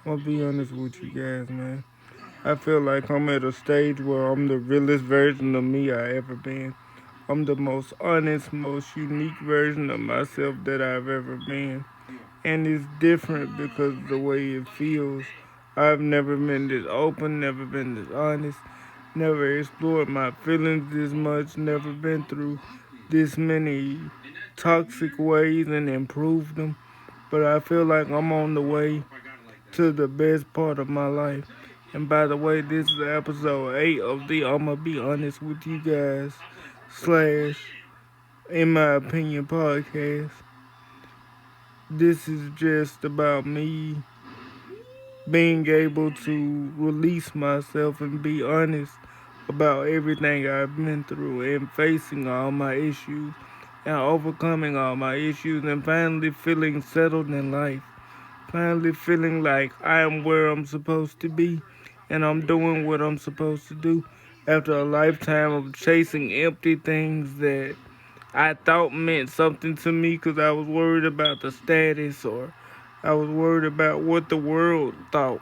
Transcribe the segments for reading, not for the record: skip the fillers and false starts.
I'm gonna be honest with you guys, man. I feel like I'm at a stage where I'm the realest version of me I ever been. I'm the most honest, most unique version of myself that I've ever been. And it's different because of the way it feels. I've never been this open, never been this honest, never explored my feelings this much, never been through this many toxic ways and improved them. But I feel like I'm on the way to the best part of my life. And by the way, this is episode 8 of the I'ma Be Honest with You Guys slash, in my opinion, podcast. This is just about me being able to release myself and be honest about everything I've been through and facing all my issues and overcoming all my issues and finally feeling settled in life. Finally feeling like I am where I'm supposed to be and I'm doing what I'm supposed to do after a lifetime of chasing empty things that I thought meant something to me because I was worried about the status or I was worried about what the world thought.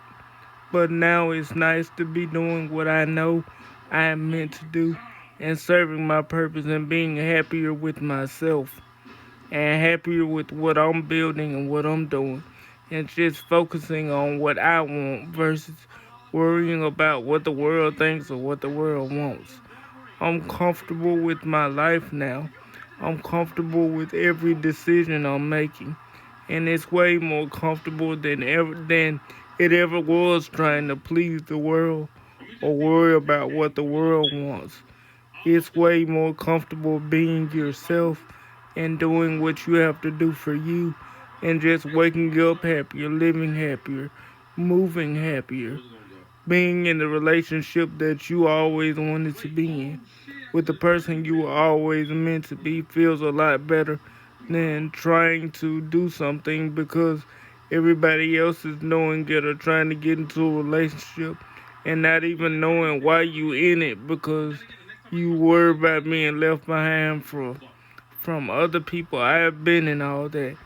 But now it's nice to be doing what I know I am meant to do and serving my purpose and being happier with myself and happier with what I'm building and what I'm doing and just focusing on what I want versus worrying about what the world thinks or what the world wants. I'm comfortable with my life now. I'm comfortable with every decision I'm making. And it's way more comfortable than it ever was trying to please the world or worry about what the world wants. It's way more comfortable being yourself and doing what you have to do for you and just waking up happier, living happier, moving happier, being in the relationship that you always wanted to be in with the person you were always meant to be feels a lot better than trying to do something because everybody else is knowing it or trying to get into a relationship and not even knowing why you in it because you worry about being left behind from other people. I have been in all that.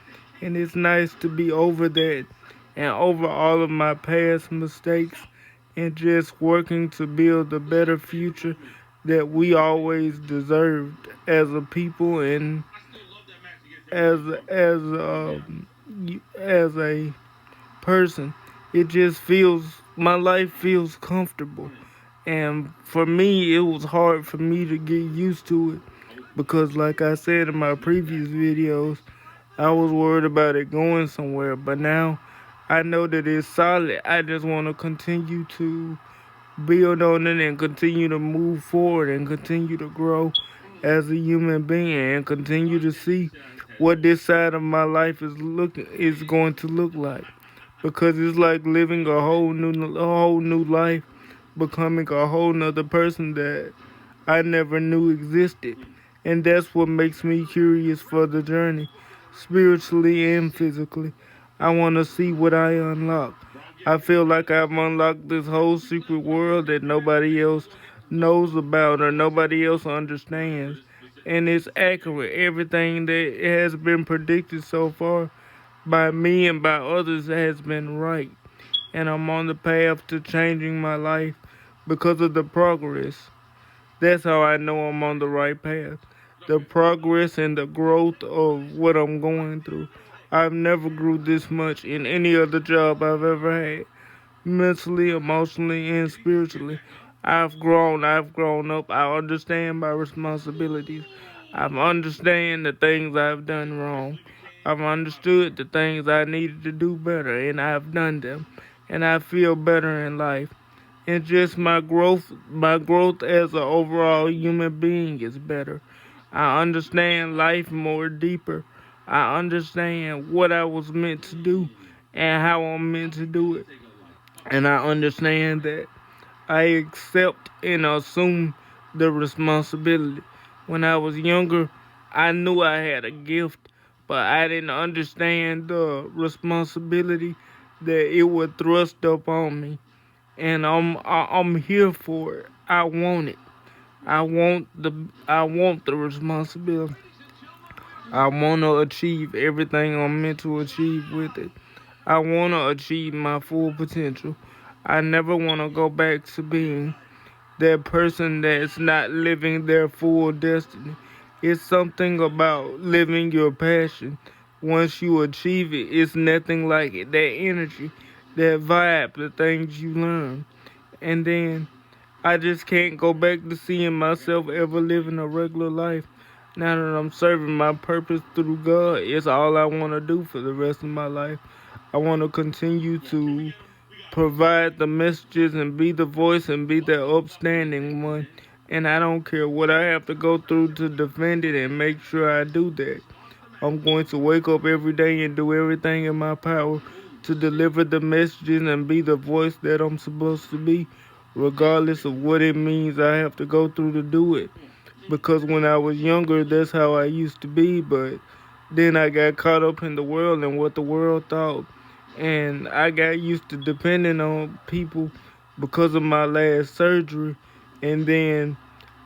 And it's nice to be over that and over all of my past mistakes and just working to build a better future that we always deserved as a people and as as as a person. It just feels my life feels comfortable, and for me, it was hard for me to get used to it because, like I said in my previous videos, I was worried about it going somewhere. But now I know that it's solid. I just want to continue to build on it and continue to move forward and continue to grow as a human being and continue to see what this side of my life is going to look like because it's like living a whole new life, becoming a whole nother person that I never knew existed. And that's what makes me curious for the journey, spiritually and physically. I want to see what I unlock. I feel like I've unlocked this whole secret world that nobody else knows about or nobody else understands. And it's accurate. Everything that has been predicted so far by me and by others has been right. And I'm on the path to changing my life because of the progress. That's how I know I'm on the right path. The progress and the growth of what I'm going through. I've never grew this much in any other job I've ever had. Mentally, emotionally, and spiritually. I've grown up. I understand my responsibilities. I've understand the things I've done wrong. I've understood the things I needed to do better, and I've done them. And I feel better in life. And just my growth as an overall human being is better. I understand life more deeper. I understand what I was meant to do and how I'm meant to do it. And I understand that I accept and assume the responsibility. When I was younger, I knew I had a gift, but I didn't understand the responsibility that it would thrust upon me. And I'm here for it. I want it. I want the responsibility. I want to achieve everything I'm meant to achieve with it. I want to achieve my full potential. I never want to go back to being that person that's not living their full destiny. It's something about living your passion. Once you achieve it, it's nothing like it. That energy, that vibe, the things you learn. And then I just can't go back to seeing myself ever living a regular life. Now that I'm serving my purpose through God, it's all I want to do for the rest of my life. I want to continue to provide the messages and be the voice and be the upstanding one. And I don't care what I have to go through to defend it and make sure I do that. I'm going to wake up every day and do everything in my power to deliver the messages and be the voice that I'm supposed to be, regardless of what it means I have to go through to do it. Because when I was younger, that's how I used to be, but then I got caught up in the world and what the world thought. And I got used to depending on people because of my last surgery. And then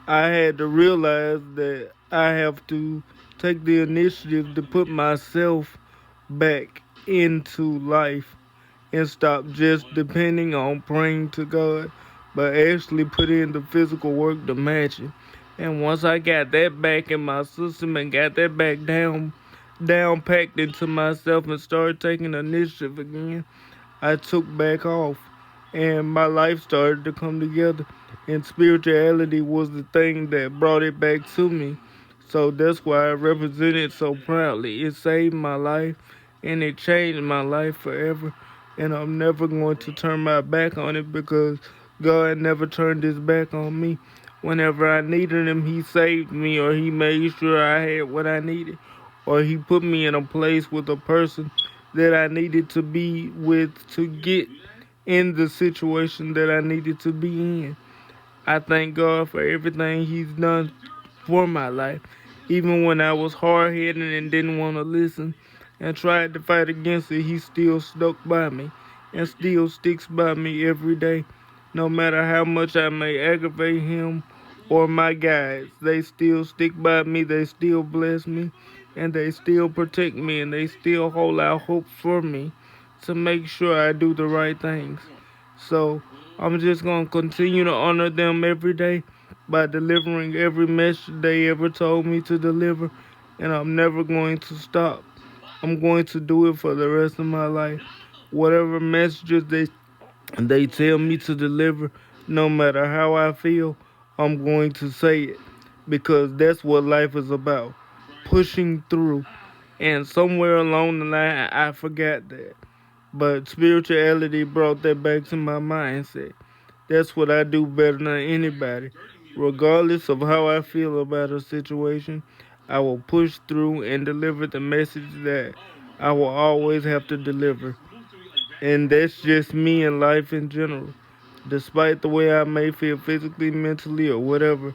I had to realize that I have to take the initiative to put myself back into life and stop just depending on praying to God, but actually put in the physical work to match it. And once I got that back in my system and got that back down packed into myself and started taking initiative again, I took back off and my life started to come together. And spirituality was the thing that brought it back to me. So that's why I represent it so proudly. It saved my life and it changed my life forever. And I'm never going to turn my back on it because God never turned his back on me. Whenever I needed him, he saved me or he made sure I had what I needed. Or he put me in a place with a person that I needed to be with to get in the situation that I needed to be in. I thank God for everything He's done for my life. Even when I was hard headed and didn't want to listen and tried to fight against it, He still stuck by me and still sticks by me every day. No matter how much I may aggravate Him or my guides, they still stick by me, they still bless me, and they still protect me, and they still hold out hope for me to make sure I do the right things. So I'm just going to continue to honor them every day by delivering every message they ever told me to deliver. And I'm never going to stop. I'm going to do it for the rest of my life. Whatever messages they tell me to deliver, no matter how I feel, I'm going to say it. Because that's what life is about. Pushing through. And somewhere along the line, I forgot that. But spirituality brought that back to my mindset. That's what I do better than anybody. Regardless of how I feel about a situation, I will push through and deliver the message that I will always have to deliver. And that's just me in life in general. Despite the way I may feel physically, mentally, or whatever,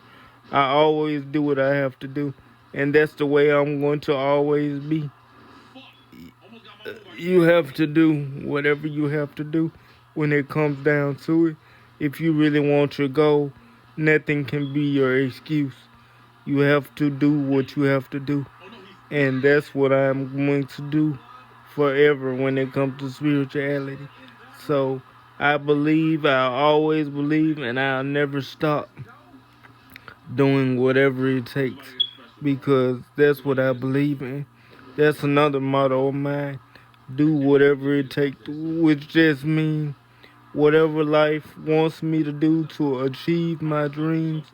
I always do what I have to do. And that's the way I'm going to always be. You have to do whatever you have to do when it comes down to it. If you really want your goal, nothing can be your excuse. You have to do what you have to do. And that's what I'm going to do forever when it comes to spirituality. So I believe, I'll always believe, and I'll never stop doing whatever it takes because that's what I believe in. That's another motto of mine. Do whatever it takes, which just means whatever life wants me to do to achieve my dreams,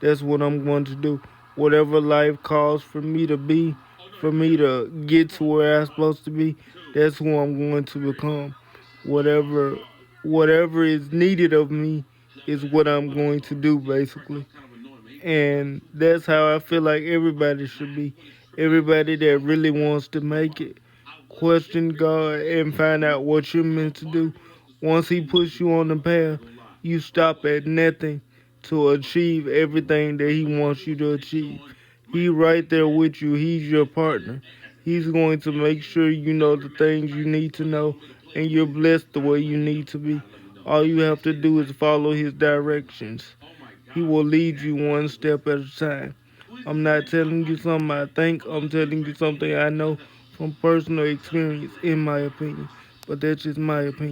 that's what I'm going to do. Whatever life calls for me to be, for me to get to where I'm supposed to be, that's who I'm going to become. Whatever whatever is needed of me is what I'm going to do basically. And that's how I feel like everybody should be. Everybody that really wants to make it. Question God and find out what you're meant to do. Once He puts you on the path, you stop at nothing to achieve everything that He wants you to achieve. He right there with you. He's your partner. He's going to make sure you know the things you need to know and you're blessed the way you need to be. All you have to do is follow His directions. He will lead you one step at a time. I'm not telling you something I think, I'm telling you something I know from personal experience, in my opinion. But that's just my opinion.